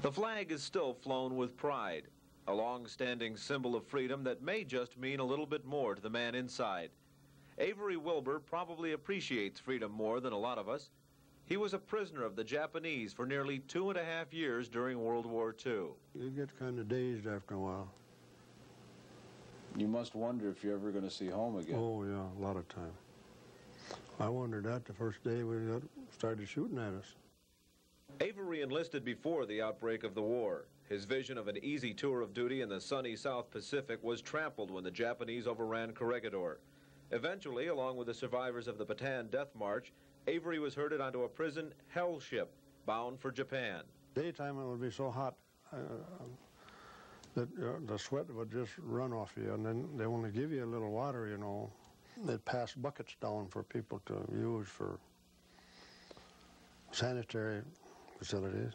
The flag is still flown with pride, a long-standing symbol of freedom that may just mean a little bit more to the man inside. Avery Wilber probably appreciates freedom more than a lot of us. He was a prisoner of the Japanese for nearly 2.5 years during World War II. You get kind of dazed after a while. You must wonder if you're ever going to see home again. Oh, yeah, a lot of time. I wondered that the first day we started shooting at us. Avery enlisted before the outbreak of the war. His vision of an easy tour of duty in the sunny South Pacific was trampled when the Japanese overran Corregidor. Eventually, along with the survivors of the Bataan Death March, Avery was herded onto a prison hell ship bound for Japan. Daytime it would be so hot that the sweat would just run off you, and then they only give you a little water, you know. They'd pass buckets down for people to use for sanitary facilities.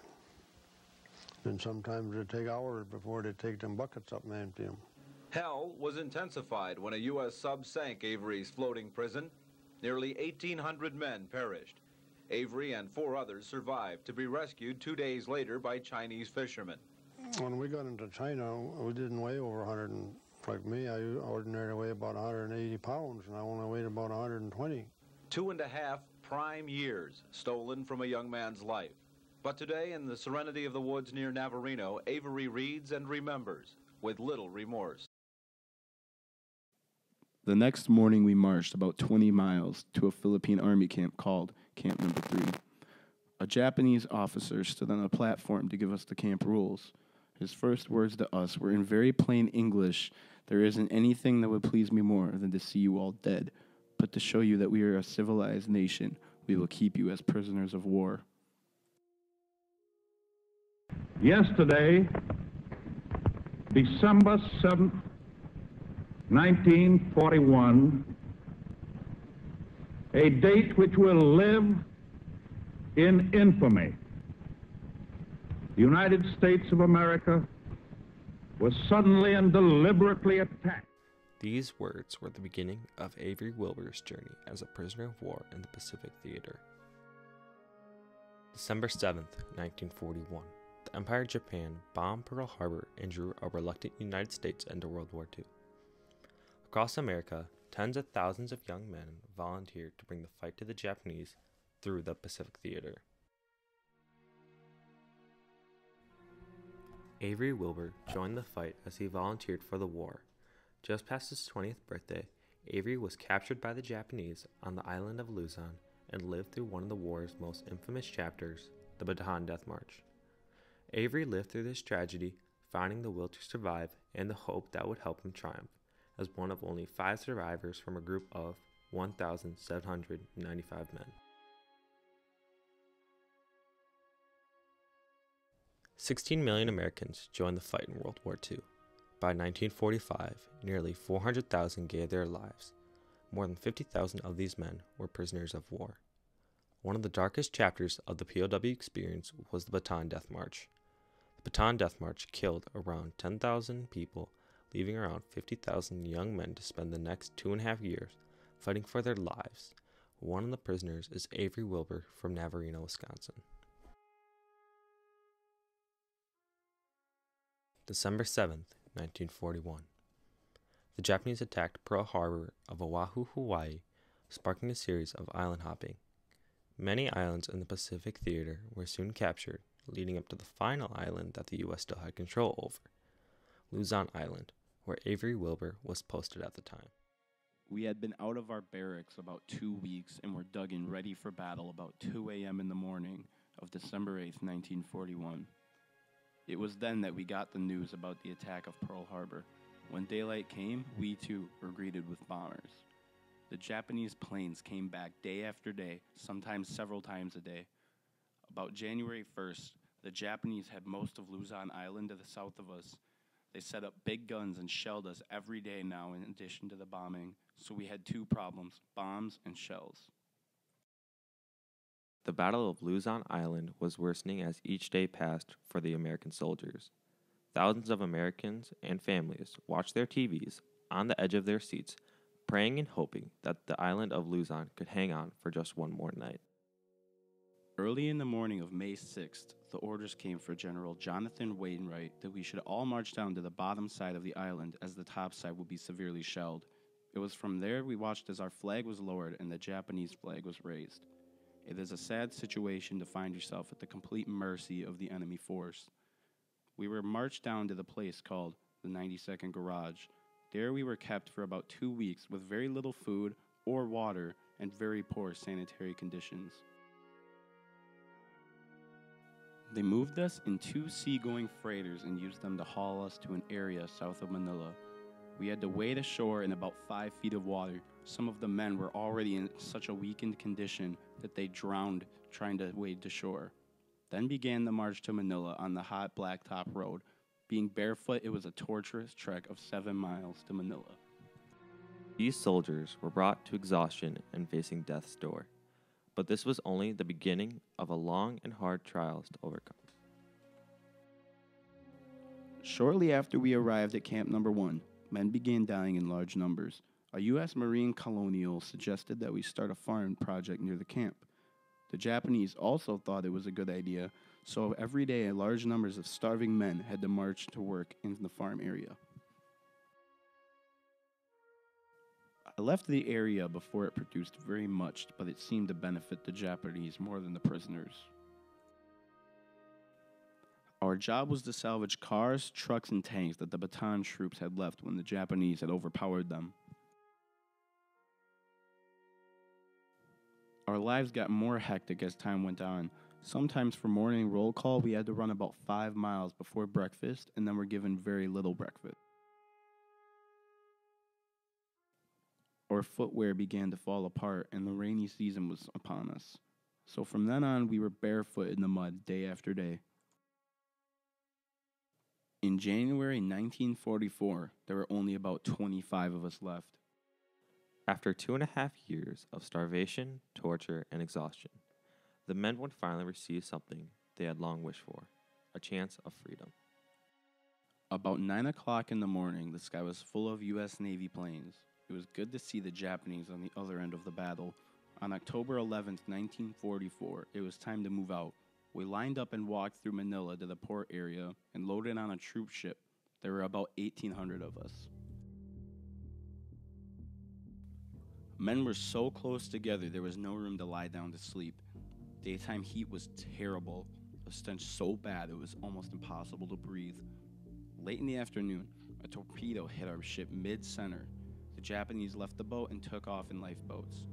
Then sometimes it'd take hours before they'd take them buckets up and empty them. Hell was intensified when a U.S. sub sank Avery's floating prison. Nearly 1,800 men perished. Avery and 4 others survived to be rescued 2 days later by Chinese fishermen. When we got into China, we didn't weigh over 100. Like me, I ordinarily weigh about 180 pounds, and I only weighed about 120. 2.5 prime years stolen from a young man's life. But today, in the serenity of the woods near Navarino, Avery reads and remembers with little remorse. The next morning, we marched about 20 miles to a Philippine Army camp called Camp Number 3. A Japanese officer stood on a platform to give us the camp rules. His first words to us were in very plain English: "There isn't anything that would please me more than to see you all dead. But to show you that we are a civilized nation, we will keep you as prisoners of war." Yesterday, December 7th, 1941, a date which will live in infamy. The United States of America was suddenly and deliberately attacked. These words were the beginning of Avery Wilber's journey as a prisoner of war in the Pacific Theater. December 7th, 1941. The Empire of Japan bombed Pearl Harbor and drew a reluctant United States into World War II. Across America, tens of thousands of young men volunteered to bring the fight to the Japanese through the Pacific Theater. Avery Wilber joined the fight as he volunteered for the war. Just past his 20th birthday, Avery was captured by the Japanese on the island of Luzon and lived through one of the war's most infamous chapters, the Bataan Death March. Avery lived through this tragedy, finding the will to survive and the hope that would help him triumph, as one of only 5 survivors from a group of 1,795 men. 16 million Americans joined the fight in World War II. By 1945, nearly 400,000 gave their lives. More than 50,000 of these men were prisoners of war. One of the darkest chapters of the POW experience was the Bataan Death March. The Bataan Death March killed around 10,000 people, leaving around 50,000 young men to spend the next 2.5 years fighting for their lives. One of the prisoners is Avery Wilber from Navarino, Wisconsin. December 7th, 1941. The Japanese attacked Pearl Harbor of Oahu, Hawaii, sparking a series of island hopping. Many islands in the Pacific Theater were soon captured, leading up to the final island that the U.S. still had control over, Luzon Island, where Avery Wilber was posted at the time. We had been out of our barracks about 2 weeks and were dug in ready for battle about 2 a.m. in the morning of December 8th, 1941. It was then that we got the news about the attack of Pearl Harbor. When daylight came, we too were greeted with bombers. The Japanese planes came back day after day, sometimes several times a day. About January 1st, the Japanese had most of Luzon Island to the south of us. They set up big guns and shelled us every day now in addition to the bombing, so we had 2 problems, bombs and shells. The Battle of Luzon Island was worsening as each day passed for the American soldiers. Thousands of Americans and families watched their TVs on the edge of their seats, praying and hoping that the island of Luzon could hang on for just one more night. Early in the morning of May 6th, the orders came for General Jonathan Wainwright that we should all march down to the bottom side of the island as the top side would be severely shelled. It was from there we watched as our flag was lowered and the Japanese flag was raised. It is a sad situation to find yourself at the complete mercy of the enemy force. We were marched down to the place called the 92nd Garage. There we were kept for about 2 weeks with very little food or water and very poor sanitary conditions. They moved us in 2 seagoing freighters and used them to haul us to an area south of Manila. We had to wade ashore in about 5 feet of water. Some of the men were already in such a weakened condition that they drowned trying to wade to shore. Then began the march to Manila on the hot blacktop road. Being barefoot, it was a torturous trek of 7 miles to Manila. These soldiers were brought to exhaustion and facing death's door. But this was only the beginning of a long and hard trials to overcome. Shortly after we arrived at Camp Number 1, men began dying in large numbers. A U.S. Marine colonial suggested that we start a farm project near the camp. The Japanese also thought it was a good idea, so every day large numbers of starving men had to march to work in the farm area. I left the area before it produced very much, but it seemed to benefit the Japanese more than the prisoners. Our job was to salvage cars, trucks, and tanks that the Bataan troops had left when the Japanese had overpowered them. Our lives got more hectic as time went on. Sometimes for morning roll call, we had to run about 5 miles before breakfast, and then were given very little breakfast. Our footwear began to fall apart, and the rainy season was upon us. So from then on, we were barefoot in the mud day after day. In January 1944, there were only about 25 of us left. After 2.5 years of starvation, torture, and exhaustion, the men would finally receive something they had long wished for, a chance of freedom. About 9 o'clock in the morning, the sky was full of U.S. Navy planes. It was good to see the Japanese on the other end of the battle. On October 11, 1944, it was time to move out. We lined up and walked through Manila to the port area and loaded on a troop ship. There were about 1,800 of us. Men were so close together there was no room to lie down to sleep. Daytime heat was terrible, a stench so bad it was almost impossible to breathe. Late in the afternoon, a torpedo hit our ship mid-center. The Japanese left the boat and took off in lifeboats.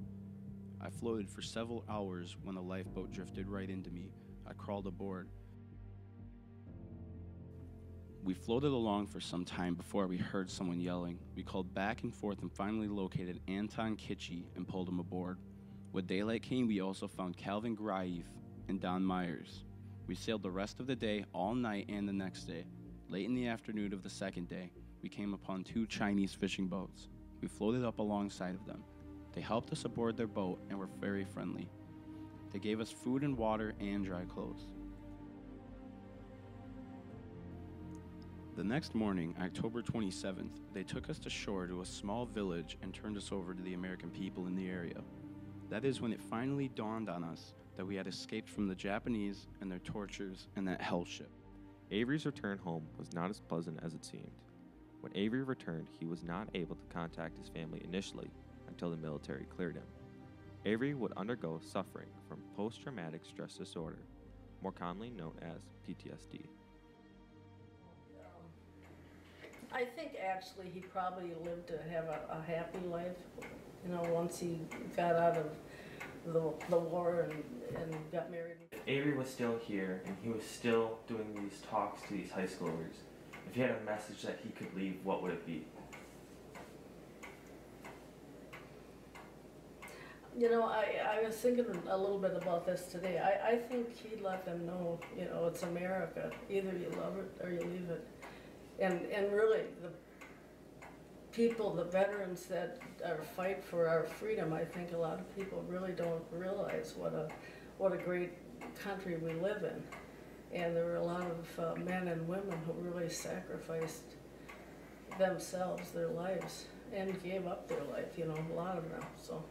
I floated for several hours when a lifeboat drifted right into me. I crawled aboard. We floated along for some time before we heard someone yelling. We called back and forth and finally located Anton Kitchie and pulled him aboard. When daylight came, we also found Calvin Graif and Don Myers. We sailed the rest of the day, all night, and the next day. Late in the afternoon of the second day, we came upon 2 Chinese fishing boats. We floated up alongside of them. They helped us aboard their boat and were very friendly. They gave us food and water and dry clothes. The next morning, October 27th, they took us to shore to a small village and turned us over to the American people in the area. That is when it finally dawned on us that we had escaped from the Japanese and their tortures and that hell ship. Avery's return home was not as pleasant as it seemed. When Avery returned, he was not able to contact his family initially until the military cleared him. Avery would undergo suffering from post-traumatic stress disorder, more commonly known as PTSD. I think actually he probably lived to have a happy life, once he got out of the war and got married. Avery was still here, and he was still doing these talks to these high schoolers. If he had a message that he could leave, what would it be? I was thinking a little bit about this today. I think he'd let them know, it's America. Either you love it or you leave it. And really, the people, the veterans that fight for our freedom, I think a lot of people really don't realize what a great country we live in. And there were a lot of men and women who really sacrificed themselves, their lives, and gave up their life, a lot of them. So